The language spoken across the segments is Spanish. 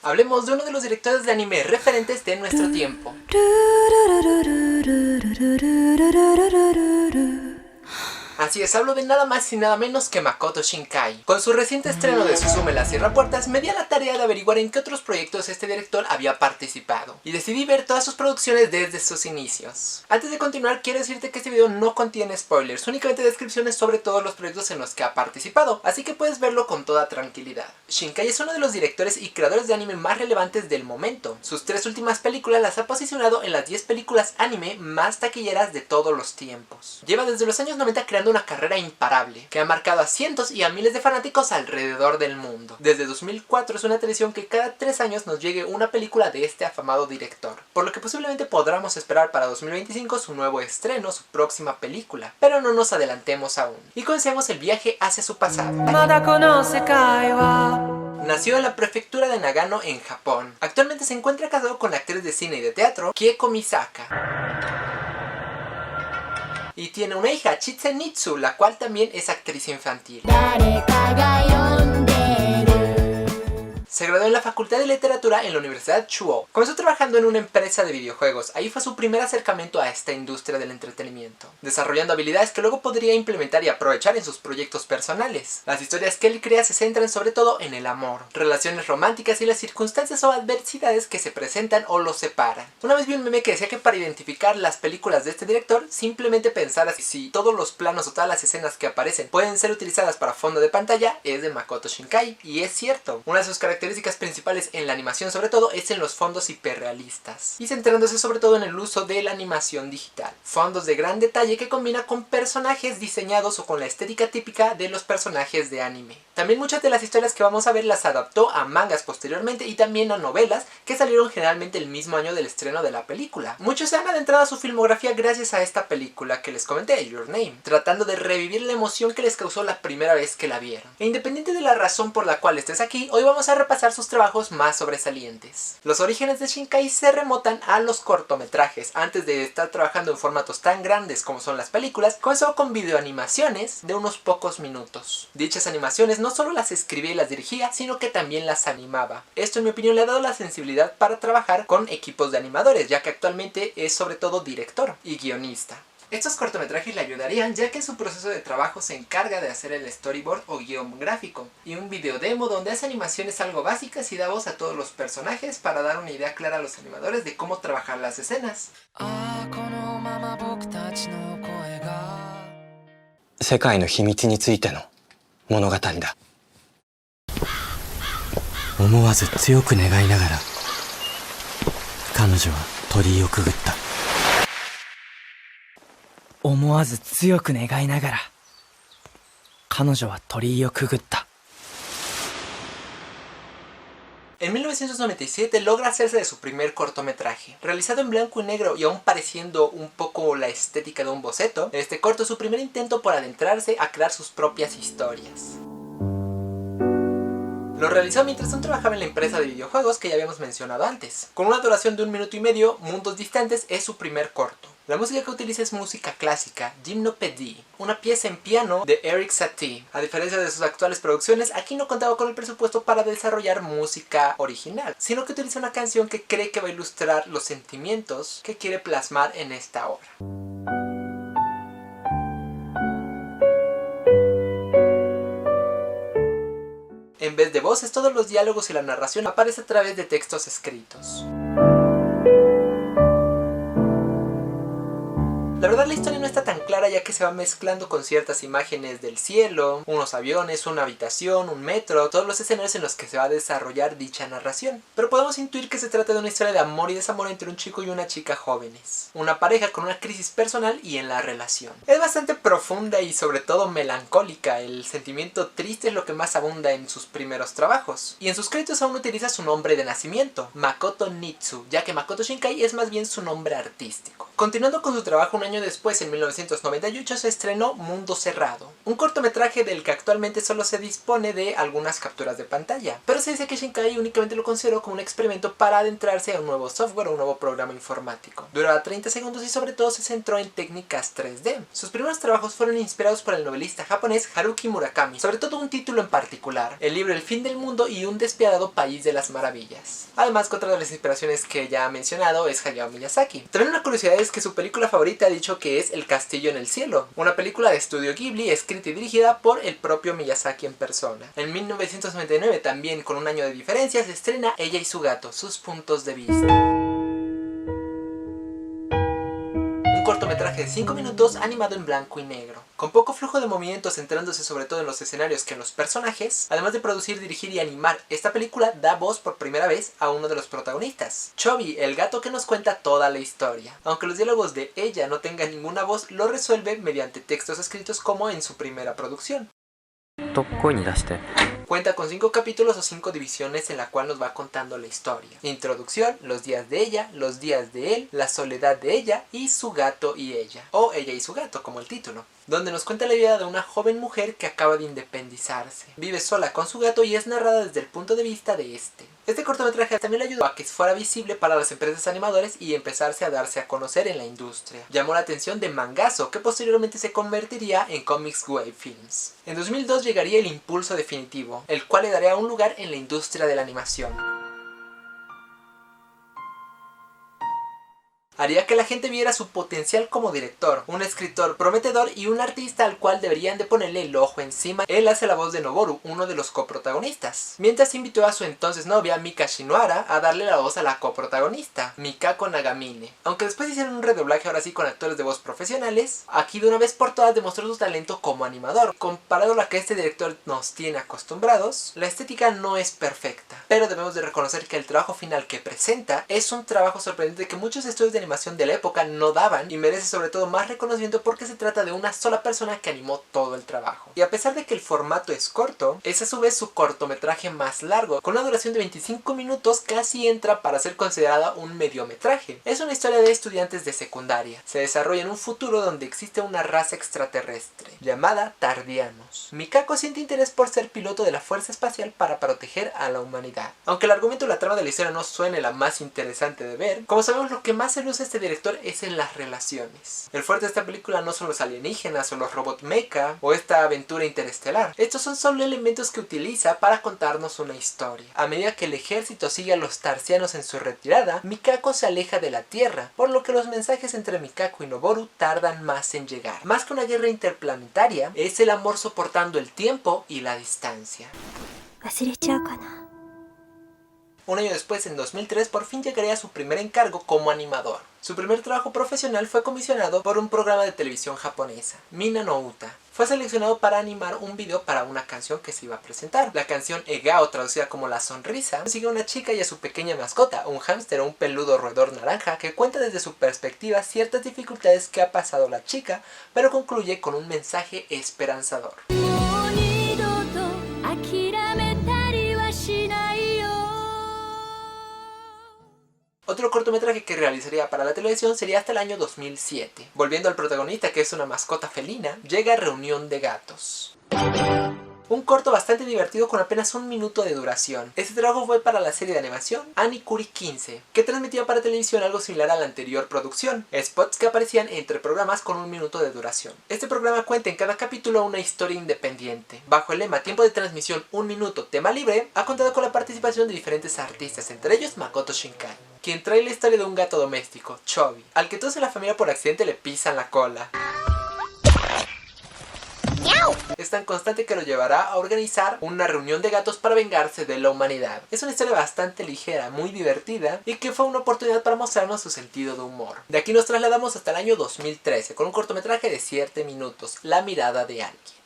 hablemos de uno de los directores de anime referentes de nuestro tiempo. Así es, hablo de nada más y nada menos que Makoto Shinkai. Con su reciente estreno de Suzume la Cierrapuertas, me di a la tarea de averiguar en qué otros proyectos este director había participado, y decidí ver todas sus producciones desde sus inicios. Antes de continuar, quiero decirte que este video no contiene spoilers, únicamente descripciones sobre todos los proyectos en los que ha participado, así que puedes verlo con toda tranquilidad. Shinkai es uno de los directores y creadores de anime más relevantes del momento. Sus 3 últimas películas las ha posicionado en las 10 películas anime más taquilleras de todos los tiempos. Lleva desde los años 90 creando una carrera imparable, que ha marcado a cientos y a miles de fanáticos alrededor del mundo. Desde 2004 es una tradición que cada 3 años nos llegue una película de este afamado director, por lo que posiblemente podamos esperar para 2025 su nuevo estreno, su próxima película, pero no nos adelantemos aún. Y comencemos el viaje hacia su pasado. Nació en la prefectura de Nagano en Japón. Actualmente se encuentra casado con la actriz de cine y de teatro Kieko Misaka. Y tiene una hija, Chitsen Nitsu, la cual también es actriz infantil. Se graduó en la Facultad de Literatura en la Universidad Chuo. Comenzó trabajando en una empresa de videojuegos. Ahí fue su primer acercamiento a esta industria del entretenimiento, desarrollando habilidades que luego podría implementar y aprovechar en sus proyectos personales. Las historias que él crea se centran sobre todo en el amor, relaciones románticas y las circunstancias o adversidades que se presentan o los separan. Una vez vi un meme que decía que para identificar las películas de este director, simplemente pensar si todos los planos o todas las escenas que aparecen pueden ser utilizadas para fondo de pantalla, es de Makoto Shinkai. Y es cierto, una de sus características principales en la animación sobre todo es en los fondos hiperrealistas, y centrándose sobre todo en el uso de la animación digital. Fondos de gran detalle que combina con personajes diseñados o con la estética típica de los personajes de anime. También muchas de las historias que vamos a ver las adaptó a mangas posteriormente y también a novelas que salieron generalmente el mismo año del estreno de la película. Muchos se han adentrado a su filmografía gracias a esta película que les comenté, Your Name, tratando de revivir la emoción que les causó la primera vez que la vieron. E independiente de la razón por la cual estés aquí, hoy vamos a repasar sus trabajos más sobresalientes. Los orígenes de Shinkai se remontan a los cortometrajes. Antes de estar trabajando en formatos tan grandes como son las películas, comenzó con videoanimaciones de unos pocos minutos. Dichas animaciones no solo las escribía y las dirigía, sino que también las animaba. Esto, en mi opinión, le ha dado la sensibilidad para trabajar con equipos de animadores, ya que actualmente es sobre todo director y guionista. Estos cortometrajes le ayudarían, ya que en su proceso de trabajo se encarga de hacer el storyboard o guión gráfico, y un video demo donde hace animaciones algo básicas y da voz a todos los personajes para dar una idea clara a los animadores de cómo trabajar las escenas. 世界の秘密についての物語だ。思わず強く願いながら彼女は鳥居をくぐった。思わず強く願いながら彼女は鳥居をくぐった。 En 1997 logra hacerse de su primer cortometraje. Realizado en blanco y negro y aún pareciendo un poco la estética de un boceto, este corto es su primer intento por adentrarse a crear sus propias historias. Lo realizó mientras aún trabajaba en la empresa de videojuegos que ya habíamos mencionado antes. Con una duración de 1 minuto y medio, Mundos Distantes es su primer corto. La música que utiliza es música clásica, Gymnopédie, una pieza en piano de Erik Satie. A diferencia de sus actuales producciones, aquí no contaba con el presupuesto para desarrollar música original, sino que utiliza una canción que cree que va a ilustrar los sentimientos que quiere plasmar en esta obra. En vez de voces, todos los diálogos y la narración aparece a través de textos escritos. La verdad, la historia no está tan clara, ya que se va mezclando con ciertas imágenes del cielo, unos aviones, una habitación, un metro, todos los escenarios en los que se va a desarrollar dicha narración. Pero podemos intuir que se trata de una historia de amor y desamor entre un chico y una chica jóvenes, una pareja con una crisis personal y en la relación. Es bastante profunda y sobre todo melancólica. El sentimiento triste es lo que más abunda en sus primeros trabajos, y en sus créditos aún utiliza su nombre de nacimiento, Makoto Nitsu, ya que Makoto Shinkai es más bien su nombre artístico. Continuando con su trabajo un año después, en 1998, se estrenó Mundo Cerrado, un cortometraje del que actualmente solo se dispone de algunas capturas de pantalla, pero se dice que Shinkai únicamente lo consideró como un experimento para adentrarse a un nuevo software o un nuevo programa informático. Duraba 30 segundos y sobre todo se centró en técnicas 3D. Sus primeros trabajos fueron inspirados por el novelista japonés Haruki Murakami, sobre todo un título en particular, el libro El fin del mundo y un despiadado país de las maravillas. Además que otra de las inspiraciones que ya ha mencionado es Hayao Miyazaki. También una curiosidad es que su película favorita ha dicho que es El castillo en el cielo, una película de estudio Ghibli escrita y dirigida por el propio Miyazaki en persona. En 1999, también con un año de diferencia, se estrena Ella y su gato, sus puntos de vista. Un cortometraje de 5 minutos animado en blanco y negro, con poco flujo de movimiento, centrándose sobre todo en los escenarios que en los personajes. Además de producir, dirigir y animar, esta película da voz por primera vez a uno de los protagonistas, Chobi, el gato que nos cuenta toda la historia. Aunque los diálogos de ella no tengan ninguna voz, lo resuelve mediante textos escritos como en su primera producción. Cuenta con 5 capítulos o 5 divisiones en la cual nos va contando la historia. Introducción, los días de ella, los días de él, la soledad de ella y su gato y ella. O Ella y su gato, como el título. Donde nos cuenta la vida de una joven mujer que acaba de independizarse. Vive sola con su gato y es narrada desde el punto de vista de este. Este cortometraje también le ayudó a que fuera visible para las empresas animadores y empezarse a darse a conocer en la industria. Llamó la atención de Mangazo, que posteriormente se convertiría en Comics Wave Films. En 2002 llegaría el impulso definitivo, el cual le daría un lugar en la industria de la animación. Haría que la gente viera su potencial como director, un escritor prometedor y un artista al cual deberían de ponerle el ojo encima. Él hace la voz de Noboru, uno de los coprotagonistas, mientras invitó a su entonces novia Mika Shinohara a darle la voz a la coprotagonista, Mikako Nagamine. Aunque después hicieron un redoblaje ahora sí con actores de voz profesionales, aquí de una vez por todas demostró su talento como animador. Comparado a la que este director nos tiene acostumbrados, la estética no es perfecta, pero debemos de reconocer que el trabajo final que presenta es un trabajo sorprendente que muchos estudios de animación de la época no daban, y merece sobre todo más reconocimiento porque se trata de una sola persona que animó todo el trabajo. Y a pesar de que el formato es corto, es a su vez su cortometraje más largo, con una duración de 25 minutos, casi entra para ser considerada un mediometraje. Es una historia de estudiantes de secundaria. Se desarrolla en un futuro donde existe una raza extraterrestre llamada Tardianos. Mikako siente interés por ser piloto de la fuerza espacial para proteger a la humanidad. Aunque el argumento y la trama de la historia no suene la más interesante de ver, como sabemos, lo que más se luce este director es en las relaciones. El fuerte de esta película no son los alienígenas o los robot mecha o esta aventura interestelar. Estos son solo elementos que utiliza para contarnos una historia. A medida que el ejército sigue a los tarsianos en su retirada, Mikako se aleja de la Tierra, por lo que los mensajes entre Mikako y Noboru tardan más en llegar. Más que una guerra interplanetaria, es el amor soportando el tiempo y la distancia. Un año después, en 2003, por fin llegaría a su primer encargo como animador. Su primer trabajo profesional fue comisionado por un programa de televisión japonesa, Mina no Uta. Fue seleccionado para animar un video para una canción que se iba a presentar. La canción Egao, traducida como La Sonrisa, sigue a una chica y a su pequeña mascota, un hámster o un peludo roedor naranja, que cuenta desde su perspectiva ciertas dificultades que ha pasado la chica, pero concluye con un mensaje esperanzador. Otro cortometraje que realizaría para la televisión sería hasta el año 2007. Volviendo al protagonista, que es una mascota felina, llega Reunión de Gatos. Un corto bastante divertido con apenas 1 minuto de duración. Este trabajo fue para la serie de animación Anikuri 15, que transmitía para televisión algo similar a la anterior producción, spots que aparecían entre programas con 1 minuto de duración. Este programa cuenta en cada capítulo una historia independiente. Bajo el lema tiempo de transmisión 1 minuto, tema libre, ha contado con la participación de diferentes artistas, entre ellos Makoto Shinkai, quien trae la historia de un gato doméstico, Chobi, al que todos en la familia por accidente le pisan la cola. Es tan constante que lo llevará a organizar una reunión de gatos para vengarse de la humanidad. Es una historia bastante ligera, muy divertida y que fue una oportunidad para mostrarnos su sentido de humor. De aquí nos trasladamos hasta el año 2013 con un cortometraje de 7 minutos, La mirada de alguien.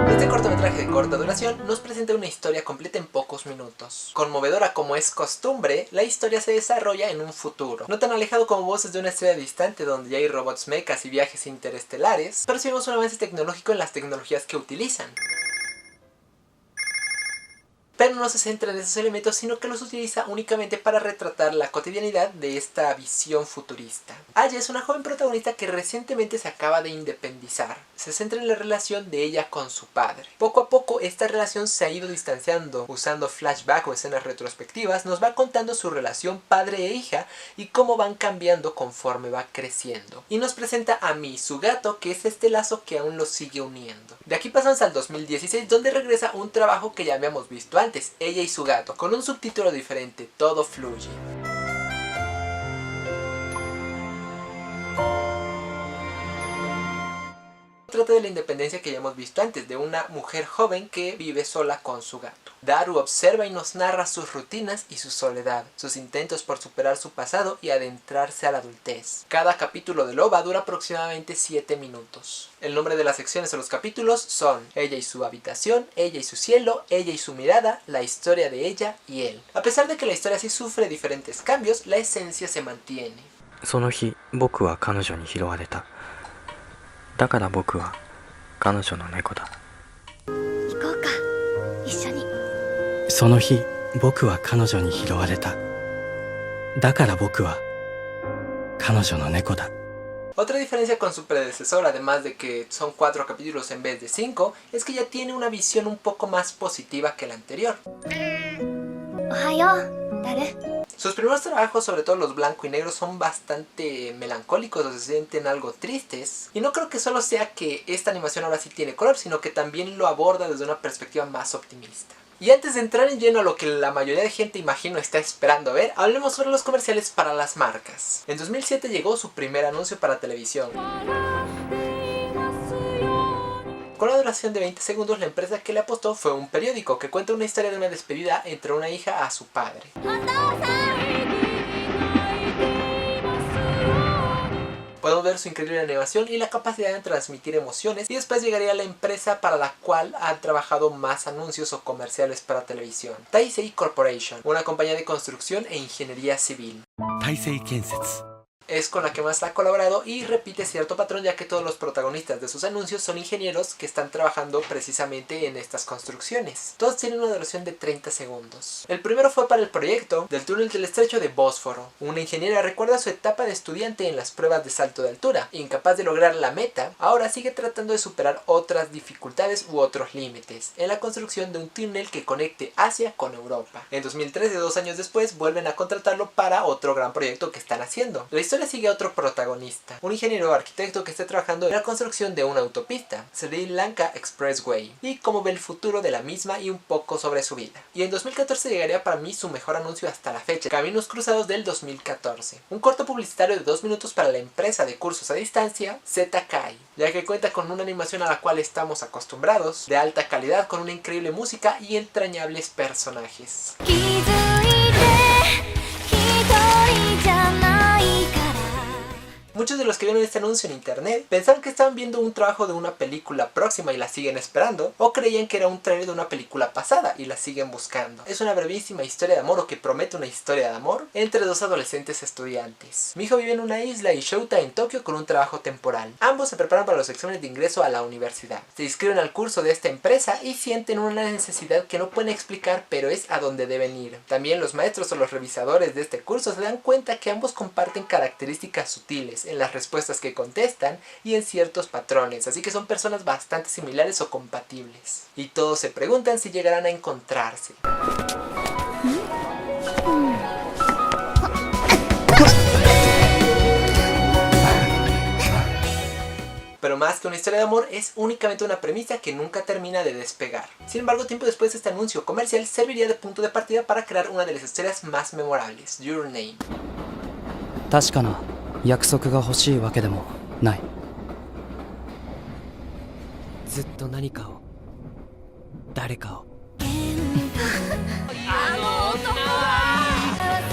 Este cortometraje de corta duración nos presenta una historia completa en pocos minutos. Conmovedora como es costumbre, la historia se desarrolla en un futuro, no tan alejado como Voces de una estrella distante, donde ya hay robots mechas y viajes interestelares, pero sí vemos un avance tecnológico en las tecnologías que utilizan. pero no se centra en esos elementos, sino que los utiliza únicamente para retratar la cotidianidad de esta visión futurista. Aya es una joven protagonista que recientemente se acaba de independizar. Se centra en la relación de ella con su padre. Poco a poco esta relación se ha ido distanciando. Usando flashback o escenas retrospectivas, nos va contando su relación padre e hija y cómo van cambiando conforme va creciendo. Y nos presenta a Mi, su gato, que es este lazo que aún los sigue uniendo. De aquí pasamos al 2016, donde regresa un trabajo que ya habíamos visto antes, Ella y su gato, con un subtítulo diferente, Todo fluye. Trata de la independencia que ya hemos visto antes, de una mujer joven que vive sola con su gato. Daru observa y nos narra sus rutinas y su soledad, sus intentos por superar su pasado y adentrarse a la adultez. Cada capítulo de Loba dura aproximadamente 7 minutos. El nombre de las secciones o los capítulos son Ella y su habitación, Ella y su cielo, Ella y su mirada, la historia de ella y él. A pesar de que la historia sí sufre diferentes cambios, la esencia se mantiene. その日、僕は彼女に拾われた。だから僕は彼女の猫だ。行こうか、一緒に。その日、僕は彼女に拾われた。だから僕は彼女の猫だ。 Otra diferencia con su predecesor, además de que son 4 capítulos en vez de 5, es que ya tiene una visión un poco más positiva que la anterior. おはよう、ダル。 Sus primeros trabajos, sobre todo los blanco y negro, son bastante melancólicos o se sienten algo tristes. Y no creo que solo sea que esta animación ahora sí tiene color, sino que también lo aborda desde una perspectiva más optimista. Y antes de entrar en lleno a lo que la mayoría de gente imagino está esperando ver, hablemos sobre los comerciales para las marcas. En 2007 llegó su primer anuncio para televisión. Con una duración de 20 segundos, la empresa que le apostó fue un periódico que cuenta una historia de una despedida entre una hija a su padre. Podemos ver su increíble animación y la capacidad de transmitir emociones, y después llegaría la empresa para la cual han trabajado más anuncios o comerciales para televisión. Taisei Corporation, una compañía de construcción e ingeniería civil. Taisei Kensetsu. Es con la que más ha colaborado y repite cierto patrón, ya que todos los protagonistas de sus anuncios son ingenieros que están trabajando precisamente en estas construcciones. Todos tienen una duración de 30 segundos. El primero fue para el proyecto del túnel del estrecho de Bósforo. Una ingeniera recuerda su etapa de estudiante en las pruebas de salto de altura. Incapaz de lograr la meta, ahora sigue tratando de superar otras dificultades u otros límites en la construcción de un túnel que conecte Asia con Europa. En 2013, 2 años después, vuelven a contratarlo para otro gran proyecto que están haciendo. La historia sigue a otro protagonista, un ingeniero o arquitecto que está trabajando en la construcción de una autopista, Sri Lanka Expressway, y cómo ve el futuro de la misma y un poco sobre su vida. Y en 2014 llegaría para mí su mejor anuncio hasta la fecha, Caminos Cruzados del 2014, un corto publicitario de 2 minutos para la empresa de cursos a distancia ZKai, ya que cuenta con una animación a la cual estamos acostumbrados, de alta calidad, con una increíble música y entrañables personajes. Muchos de los que vieron este anuncio en internet pensaban que estaban viendo un trabajo de una película próxima y la siguen esperando, o creían que era un trailer de una película pasada y la siguen buscando. Es una brevísima historia de amor, o que promete una historia de amor, entre 2 adolescentes estudiantes. Miho vive en una isla y Shouta en Tokio con un trabajo temporal. Ambos se preparan para los exámenes de ingreso a la universidad. Se inscriben al curso de esta empresa y sienten una necesidad que no pueden explicar, pero es a donde deben ir. También los maestros o los revisadores de este curso se dan cuenta que ambos comparten características sutiles en las respuestas que contestan y en ciertos patrones, así que son personas bastante similares o compatibles. Y todos se preguntan si llegarán a encontrarse. Pero más que una historia de amor, es únicamente una premisa que nunca termina de despegar. Sin embargo, tiempo después, este anuncio comercial serviría de punto de partida para crear una de las historias más memorables, Your Name. 確かな約束が欲しいわけでもない。ずっと何かを、誰かを。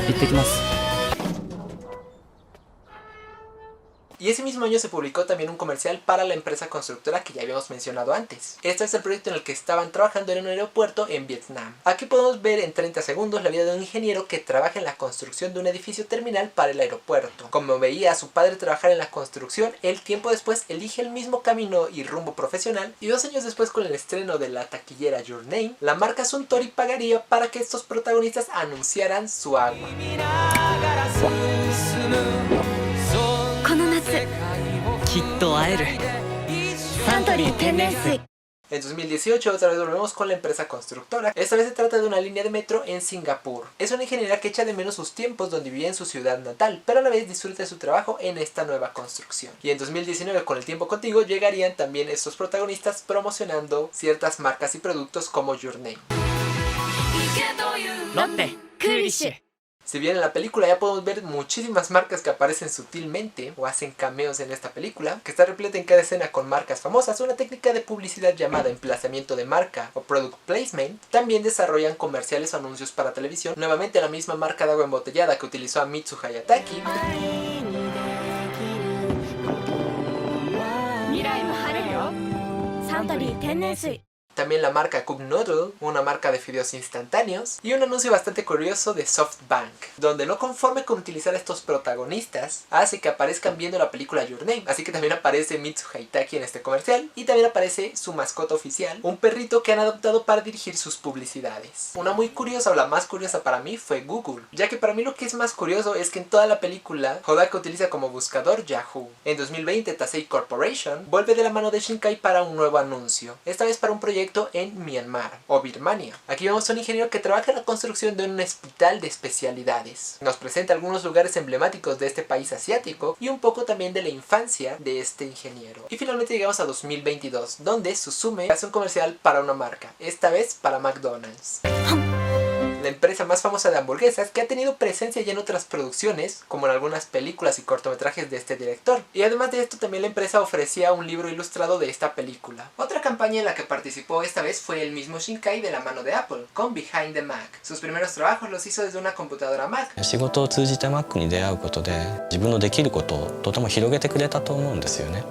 行ってきます。Y y ese mismo año se publicó también un comercial para la empresa constructora que ya habíamos mencionado antes. Este es el proyecto en el que estaban trabajando en un aeropuerto en Vietnam. Aquí podemos ver en 30 segundos la vida de un ingeniero que trabaja en la construcción de un edificio terminal para el aeropuerto. Como veía a su padre trabajar en la construcción, él tiempo después elige el mismo camino y rumbo profesional, y 2 años después, con el estreno de la taquillera Your Name, la marca Suntory pagaría para que estos protagonistas anunciaran su agua. この夏きっと会えるサントリー天然水 En 2018 otra vez volvemos con la empresa constructora. Esta vez se trata de una línea de metro en Singapur. Es una ingeniera que echa de menos sus tiempos donde vivía en su ciudad natal, pero a la vez disfruta de su trabajo en esta nueva construcción. Y en 2019, con El tiempo contigo, llegarían también estos protagonistas promocionando ciertas marcas y productos como Your Name. ロッテクーリッシュ Si bien en la película ya podemos ver muchísimas marcas que aparecen sutilmente o hacen cameos en esta película, que está repleta en cada escena con marcas famosas, una técnica de publicidad llamada emplazamiento de marca o product placement, también desarrollan comerciales o anuncios para televisión. Nuevamente la misma marca de agua embotellada que utilizó a Mitsu Hayataki, 未来も晴れるよサントリー天然水 también la marca Cup Noodle, una marca de fideos instantáneos, y un anuncio bastante curioso de SoftBank, donde no conforme con utilizar a estos protagonistas, hace que aparezcan viendo la película Your Name, así que también aparece Mitsu Hayataki en este comercial, y también aparece su mascota oficial, un perrito que han adoptado para dirigir sus publicidades. Una muy curiosa, o la más curiosa para mí, fue Google, ya que para mí lo que es más curioso es que en toda la película, Hodaka utiliza como buscador Yahoo. En 2020, Tasei Corporation vuelve de la mano de Shinkai para un nuevo anuncio, esta vez para un proyecto en Myanmar o Birmania. Aquí vemos a un ingeniero que trabaja en la construcción de un hospital de especialidades. Nos presenta algunos lugares emblemáticos de este país asiático y un poco también de la infancia de este ingeniero. Y finalmente llegamos a 2022, donde Suzume hace un comercial para una marca, esta vez para McDonald's. La empresa más famosa de hamburguesas, que ha tenido presencia ya en otras producciones, como en algunas películas y cortometrajes de este director. Y además de esto, también la empresa ofrecía un libro ilustrado de esta película. Otra campaña en la que participó esta vez fue el mismo Shinkai de la mano de Apple, con Behind the Mac. Sus primeros trabajos los hizo desde una computadora Mac. 仕事を通じて Mac に出会うことで自分のできることをとても広げてくれたと思うんですよね。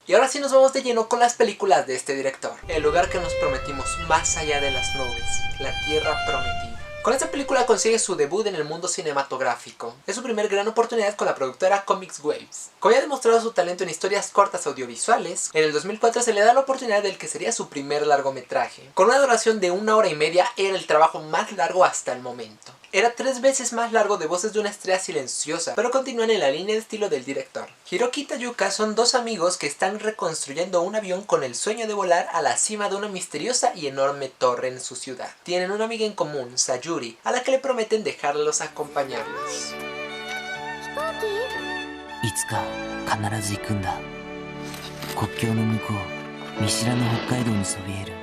Y ahora sí nos vamos de lleno con las películas de este director. El lugar que nos prometimos más allá de las nubes, la tierra prometida. Con esta película consigue su debut en el mundo cinematográfico. Es su primer gran oportunidad con la productora Comics Waves. Como ya ha demostrado su talento en historias cortas audiovisuales, en el 2004 se le da la oportunidad del que sería su primer largometraje. Con una duración de 1 hora y media, era el trabajo más largo hasta el momento. Era 3 veces más largo de Voces de una estrella silenciosa, pero continúan en la línea de estilo del director. Hiroki y Tayuka son 2 amigos que están reconstruyendo un avión con el sueño de volar a la cima de una misteriosa y enorme torre en su ciudad. Tienen una amiga en común, Sayuri, a la que le prometen dejarlos acompañarlos. いつか必ず行くんだ。国境の向こう、見知らぬ北海道にそびえる。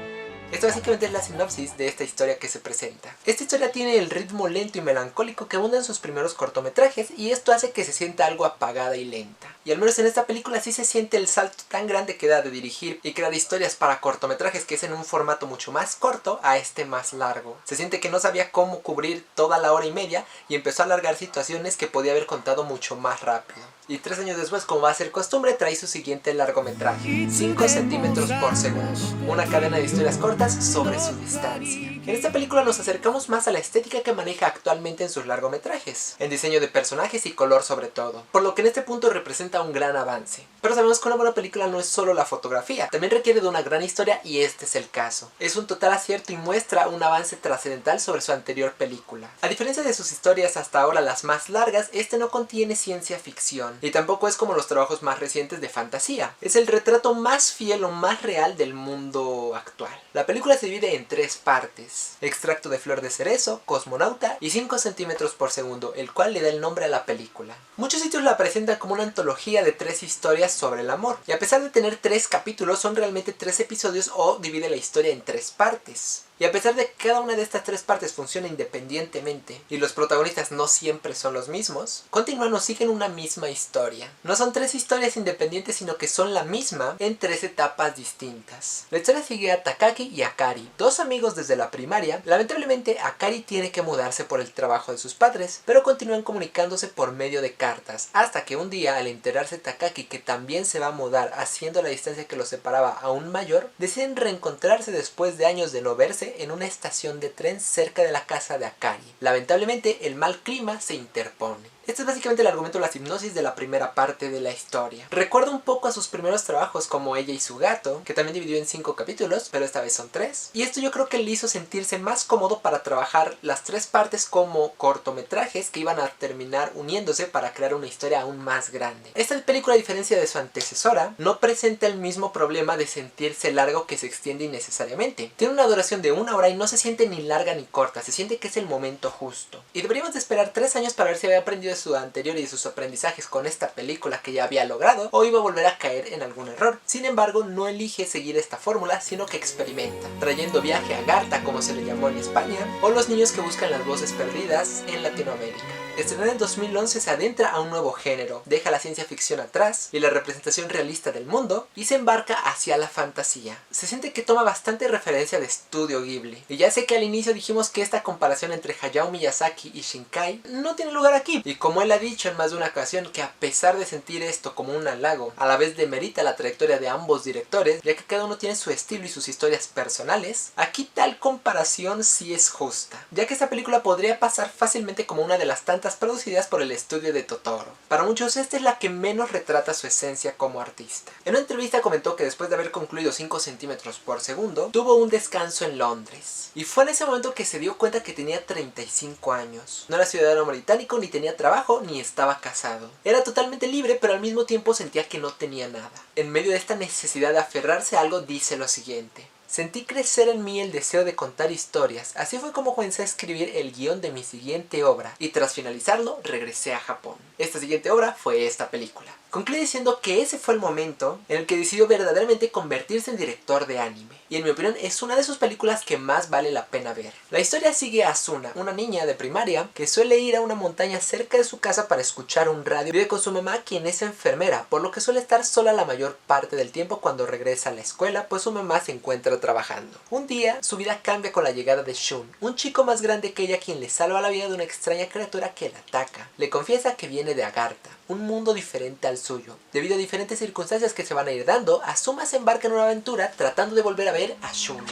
Esto básicamente es la sinopsis de esta historia que se presenta. Esta historia tiene el ritmo lento y melancólico que abunda en sus primeros cortometrajes, y esto hace que se sienta algo apagada y lenta. Y al menos en esta película sí se siente el salto tan grande que da de dirigir y crear historias para cortometrajes, que es en un formato mucho más corto, a este más largo. Se siente que no sabía cómo cubrir toda la hora y media y empezó a alargar situaciones que podía haber contado mucho más rápido. Y 3 años después, como va a ser costumbre, trae su siguiente largometraje, 5 centímetros por segundo, una cadena de historias cortas sobre su distancia. En esta película nos acercamos más a la estética que maneja actualmente en sus largometrajes, en diseño de personajes y color sobre todo, por lo que en este punto representa un gran avance. Pero sabemos que una buena película no es solo la fotografía, también requiere de una gran historia, y este es el caso. Es un total acierto y muestra un avance trascendental sobre su anterior película. A diferencia de sus historias hasta ahora las más largas, este no contiene ciencia ficción, y tampoco es como los trabajos más recientes de fantasía. Es el retrato más fiel o más real del mundo actual. La película se divide en 3 partes: extracto de flor de cerezo, cosmonauta y 5 centímetros por segundo, el cual le da el nombre a la película. Muchos sitios la presentan como una antología de 3 historias sobre el amor, y a pesar de tener 3 capítulos, son realmente 3 episodios o divide la historia en 3 partes. Y Y a pesar de que cada una de estas tres partes funciona independientemente y los protagonistas no siempre son los mismos, continúan o siguen una misma historia. No son tres historias independientes, sino que son la misma en tres etapas distintas. La historia sigue a Takagi y Akari, dos amigos desde la primaria. Lamentablemente Akari tiene que mudarse por el trabajo de sus padres, pero continúan comunicándose por medio de cartas, hasta que un día, al enterarse Takagi que también se va a mudar, haciendo la distancia que los separaba aún mayor, deciden reencontrarse después de años de no verse en una estación de tren cerca de la casa de Akari. Lamentablemente el mal clima se interpone. Este es básicamente el argumento, la hipnosis de la primera parte de la historia. Recuerda un poco a sus primeros trabajos como Ella y su gato, que también dividió en 5 capítulos, pero esta vez son 3. Y esto yo creo que le hizo sentirse más cómodo para trabajar las 3 partes como cortometrajes que iban a terminar uniéndose para crear una historia aún más grande. Esta película, a diferencia de su antecesora, no presenta el mismo problema de sentirse largo que se extiende innecesariamente. Tiene una duración de 1 hora y no se siente ni larga ni corta, se siente que es el momento justo. Y deberíamos de esperar 3 años para ver si había aprendido de su anterior y de sus aprendizajes con esta película que ya había logrado, o iba a volver a caer en algún error. Sin embargo, no elige seguir esta fórmula, sino que experimenta, trayendo Viaje a Agartha, como se le llamó en España, o Los niños que buscan las voces perdidas en Latinoamérica. Estrenada en 2011, se adentra a un nuevo género, deja la ciencia ficción atrás y la representación realista del mundo y se embarca hacia la fantasía. Se siente que toma bastante referencia de Estudio Ghibli, y ya sé que al inicio dijimos que esta comparación entre Hayao Miyazaki y Shinkai no tiene lugar aquí, y como él ha dicho en más de una ocasión que a pesar de sentir esto como un halago, a la vez demerita la trayectoria de ambos directores, ya que cada uno tiene su estilo y sus historias personales, aquí tal comparación sí es justa, ya que esta película podría pasar fácilmente como una de las tantas producidas por el estudio de Totoro. Para muchos esta es la que menos retrata su esencia como artista. En una entrevista comentó que después de haber concluido 5 centímetros por segundo, tuvo un descanso en Londres. Y fue en ese momento que se dio cuenta que tenía 35 años. No era ciudadano británico, ni tenía trabajo, ni estaba casado. Era totalmente libre, pero al mismo tiempo sentía que no tenía nada. En medio de esta necesidad de aferrarse a algo, dice lo siguiente: sentí crecer en mí el deseo de contar historias, así fue como comencé a escribir el guión de mi siguiente obra, y tras finalizarlo, regresé a Japón. Esta siguiente obra fue esta película. Concluye diciendo que ese fue el momento en el que decidió verdaderamente convertirse en director de anime, y en mi opinión es una de sus películas que más vale la pena ver. La historia sigue a Asuna, una niña de primaria que suele ir a una montaña cerca de su casa para escuchar un radio. Vive con su mamá, quien es enfermera, por lo que suele estar sola la mayor parte del tiempo cuando regresa a la escuela, pues su mamá se encuentra trabajando. Un día, su vida cambia con la llegada de Shun, un chico más grande que ella, quien le salva la vida de una extraña criatura que la ataca. Le confiesa que viene de Agartha, un mundo diferente al suyo. Debido a diferentes circunstancias que se van a ir dando, Asuma se embarca en una aventura tratando de volver a ver a Shun.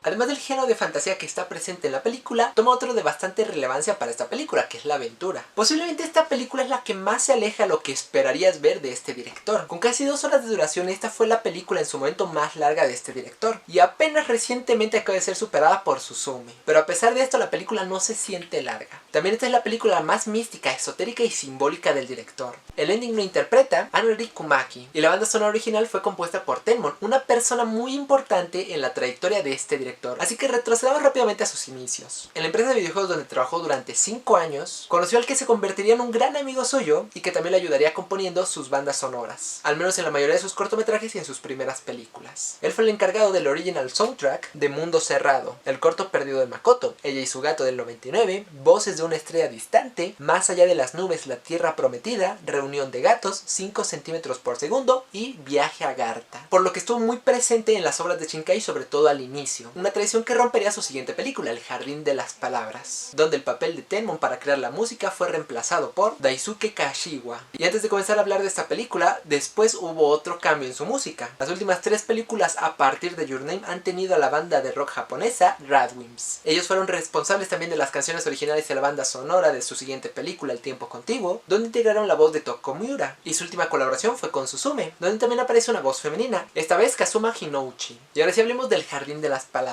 Además del género de fantasía que está presente en la película, toma otro de bastante relevancia para esta película, que es la aventura. Posiblemente esta película es la que más se aleja a lo que esperarías ver de este director. Con casi 2 horas de duración, esta fue la película en su momento más larga de este director, y apenas recientemente acaba de ser superada por Suzume. Pero a pesar de esto, la película no se siente larga. También esta es la película más mística, esotérica y simbólica del director. El ending lo interpreta Anori Kumaki, y la banda sonora original fue compuesta por Tenmon, una persona muy importante en la trayectoria de este director. Así que retrocedamos rápidamente a sus inicios. En la empresa de videojuegos donde trabajó durante 5 años, conoció al que se convertiría en un gran amigo suyo y que también le ayudaría componiendo sus bandas sonoras, al menos en la mayoría de sus cortometrajes y en sus primeras películas. Él fue el encargado del original soundtrack de Mundo Cerrado, El corto perdido de Makoto, Ella y su gato del 99, Voces de una estrella distante, Más allá de las nubes, La tierra prometida, Reunión de gatos, 5 centímetros por segundo y Viaje a Agartha. Por lo que estuvo muy presente en las obras de Shinkai, sobre todo al inicio. Una tradición que rompería su siguiente película, El jardín de las palabras, donde el papel de Tenmon para crear la música fue reemplazado por Daisuke Kashiwa. Y antes de comenzar a hablar de esta película, después hubo otro cambio en su música. Las últimas 3 películas a partir de Your Name han tenido a la banda de rock japonesa Radwimps. Ellos fueron responsables también de las canciones originales y la banda sonora de su siguiente película, El tiempo contiguo, donde integraron la voz de Toko Miura. Y su última colaboración fue con Suzume, donde también aparece una voz femenina, esta vez Kazuma Hinouchi. Y ahora sí hablemos del jardín de las palabras.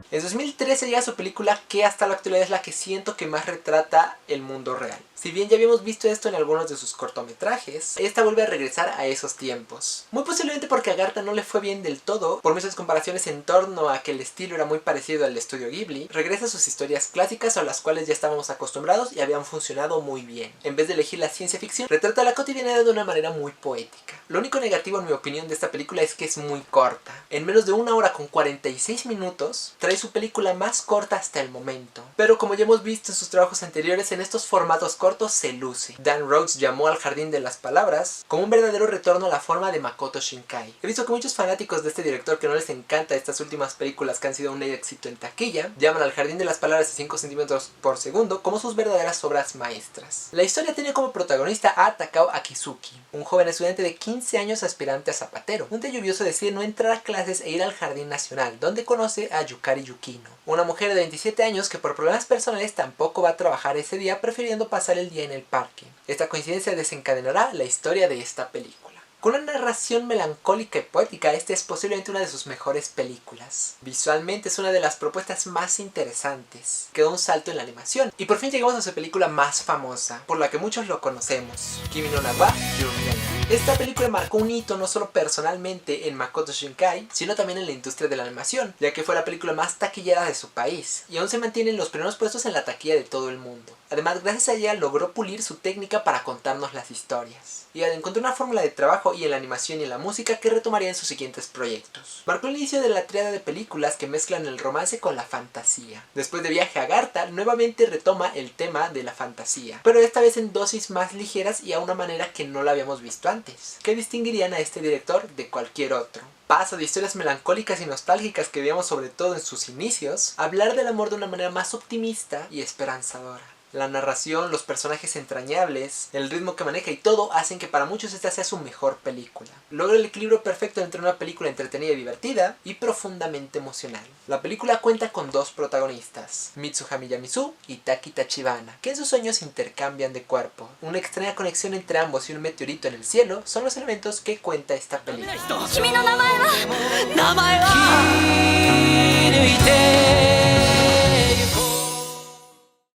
En 2013 llega su película que hasta la actualidad es la que siento que más retrata el mundo real. Si bien ya habíamos visto esto en algunos de sus cortometrajes, esta vuelve a regresar a esos tiempos. Muy posiblemente porque a Agartha no le fue bien del todo, por muchas comparaciones en torno a que el estilo era muy parecido al de Estudio Ghibli, regresa a sus historias clásicas a las cuales ya estábamos acostumbrados y habían funcionado muy bien. En vez de elegir la ciencia ficción, retrata la cotidianidad de una manera muy poética. Lo único negativo en mi opinión de esta película es que es muy corta. En menos de 1 hora con 46 minutos, trae su película más corta hasta el momento. Pero como ya hemos visto en sus trabajos anteriores, en estos formatos cortos se luce. Dan Rhodes llamó al Jardín de las Palabras como un verdadero retorno a la forma de Makoto Shinkai. He visto que muchos fanáticos de este director que no les encanta estas últimas películas que han sido un éxito en taquilla, llaman al Jardín de las Palabras de 5 centímetros por segundo como sus verdaderas obras maestras. La historia tiene como protagonista a Takao Akizuki, un joven estudiante de 15 años aspirante a zapatero. Un día lluvioso decide no entrar a clases e ir al Jardín Nacional, donde conoce a Yukari Yukino, una mujer de 27 años que por problemas personales tampoco va a trabajar ese día, prefiriendo pasar el día en el parque. Esta coincidencia desencadenará la historia de esta película. Con una narración melancólica y poética, esta es posiblemente una de sus mejores películas. Visualmente es una de las propuestas más interesantes, que da un salto en la animación. Y por fin llegamos a su película más famosa, por la que muchos lo conocemos, Kimi no Na wa Your Name. Esta película marcó un hito no solo personalmente en Makoto Shinkai, sino también en la industria de la animación, ya que fue la película más taquillera de su país, y aún se mantiene en los primeros puestos en la taquilla de todo el mundo. Además, gracias a ella logró pulir su técnica para contarnos las historias, y encontró una fórmula de trabajo y en la animación y en la música que retomaría en sus siguientes proyectos. Marcó el inicio de la tríada de películas que mezclan el romance con la fantasía. Después de Viaje a Agartha, nuevamente retoma el tema de la fantasía, pero esta vez en dosis más ligeras y a una manera que no la habíamos visto antes, que distinguirían a este director de cualquier otro. Pasa de historias melancólicas y nostálgicas que veíamos sobre todo en sus inicios, a hablar del amor de una manera más optimista y esperanzadora. La narración, los personajes entrañables, el ritmo que maneja y todo hacen que para muchos esta sea su mejor película. Logra el equilibrio perfecto entre una película entretenida y divertida y profundamente emocional. La película cuenta con 2 protagonistas, Mitsuha Miyamizu y Taki Tachibana, que en sus sueños intercambian de cuerpo. Una extraña conexión entre ambos y un meteorito en el cielo son los elementos que cuenta esta película.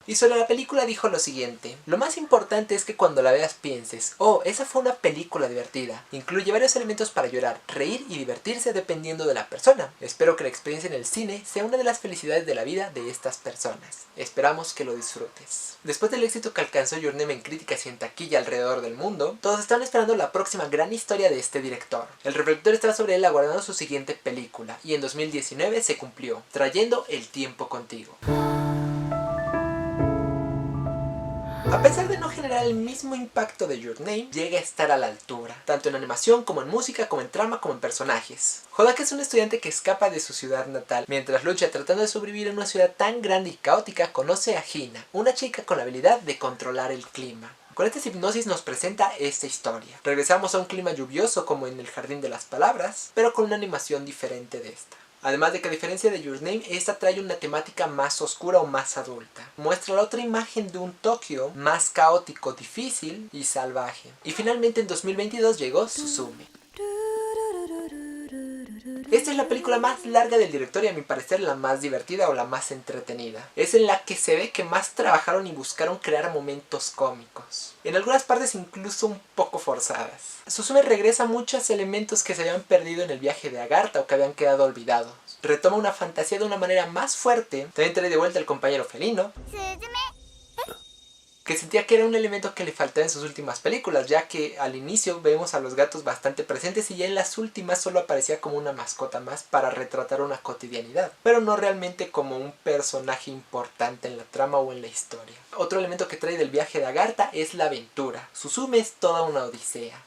Y sobre la película dijo lo siguiente: lo más importante es que cuando la veas pienses, oh, esa fue una película divertida. Incluye varios elementos para llorar, reír y divertirse dependiendo de la persona. Espero que la experiencia en el cine sea una de las felicidades de la vida de estas personas. Esperamos que lo disfrutes. Después del éxito que alcanzó Your Name en críticas y en taquilla alrededor del mundo, todos estaban esperando la próxima gran historia de este director. El reflector estaba sobre él aguardando su siguiente película, y en 2019 se cumplió, trayendo El tiempo contigo. A pesar de no generar el mismo impacto de Your Name, llega a estar a la altura, tanto en animación como en música, como en trama, como en personajes. Hodaka es un estudiante que escapa de su ciudad natal. Mientras lucha tratando de sobrevivir en una ciudad tan grande y caótica, conoce a Hina, una chica con la habilidad de controlar el clima. Con esta hipnosis nos presenta esta historia. Regresamos a un clima lluvioso como en el Jardín de las Palabras, pero con una animación diferente de esta. Además de que a diferencia de Your Name, esta trae una temática más oscura o más adulta. Muestra la otra imagen de un Tokio más caótico, difícil y salvaje. Y finalmente en 2022 llegó Suzume. Esta es la película más larga del director y a mi parecer la más divertida o la más entretenida. Es en la que se ve que más trabajaron y buscaron crear momentos cómicos. En algunas partes incluso un poco forzadas. Suzume regresa muchos elementos que se habían perdido en el viaje de Agartha o que habían quedado olvidados. Retoma una fantasía de una manera más fuerte. También trae de vuelta al compañero felino, que sentía que era un elemento que le faltaba en sus últimas películas, ya que al inicio vemos a los gatos bastante presentes y ya en las últimas solo aparecía como una mascota más para retratar una cotidianidad, pero no realmente como un personaje importante en la trama o en la historia. Otro elemento que trae del viaje de Agartha es la aventura. Suzume es toda una odisea.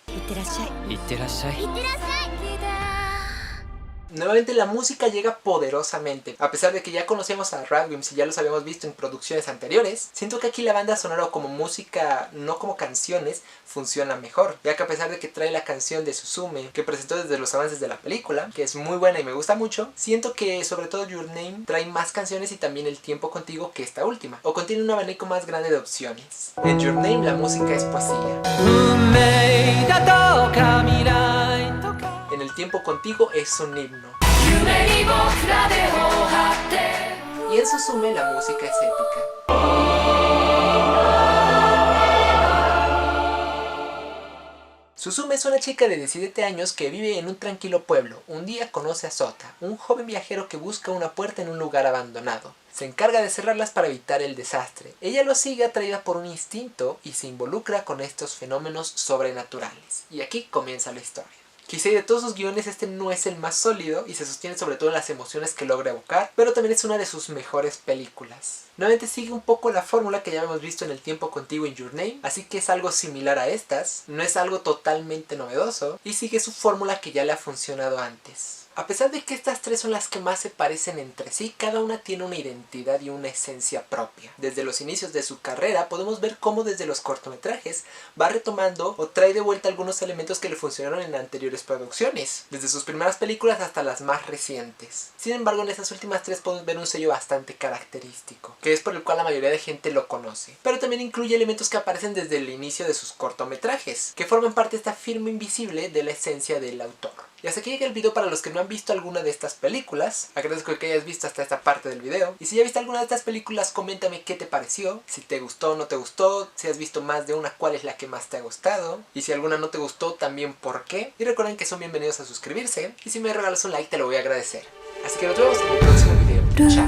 Nuevamente la música llega poderosamente. A pesar de que ya conocemos a Radwimps y ya los habíamos visto en producciones anteriores, siento que aquí la banda sonora como música, no como canciones, funciona mejor. Ya que a pesar de que trae la canción de Suzume, que presentó desde los avances de la película, que es muy buena y me gusta mucho, siento que sobre todo Your Name trae más canciones y también El tiempo contigo que esta última, o contiene un abanico más grande de opciones. En Your Name la música es poesía. En El tiempo contigo es un himno. Y en Suzume la música es épica. Suzume es una chica de 17 años que vive en un tranquilo pueblo. Un día conoce a Sota, un joven viajero que busca una puerta en un lugar abandonado. Se encarga de cerrarlas para evitar el desastre. Ella lo sigue atraída por un instinto y se involucra con estos fenómenos sobrenaturales. Y aquí comienza la historia. Quizá de todos sus guiones este no es el más sólido y se sostiene sobre todo en las emociones que logra evocar, pero también es una de sus mejores películas. Nuevamente sigue un poco la fórmula que ya hemos visto en El tiempo contigo en Your Name, así que es algo similar a estas, no es algo totalmente novedoso y sigue su fórmula que ya le ha funcionado antes. A pesar de que estas tres son las que más se parecen entre sí, cada una tiene una identidad y una esencia propia. Desde los inicios de su carrera podemos ver cómo desde los cortometrajes va retomando o trae de vuelta algunos elementos que le funcionaron en anteriores producciones, desde sus primeras películas hasta las más recientes. Sin embargo, en estas últimas tres podemos ver un sello bastante característico, que es por el cual la mayoría de gente lo conoce. Pero también incluye elementos que aparecen desde el inicio de sus cortometrajes, que forman parte de esta firma invisible de la esencia del autor. Y hasta aquí llega el video para los que no han visto alguna de estas películas. Agradezco que hayas visto hasta esta parte del video. Y si ya viste alguna de estas películas, coméntame qué te pareció. Si te gustó o no te gustó. Si has visto más de una, cuál es la que más te ha gustado. Y si alguna no te gustó, también por qué. Y recuerden que son bienvenidos a suscribirse. Y si me regalas un like, te lo voy a agradecer. Así que nos vemos en el próximo video. Chao.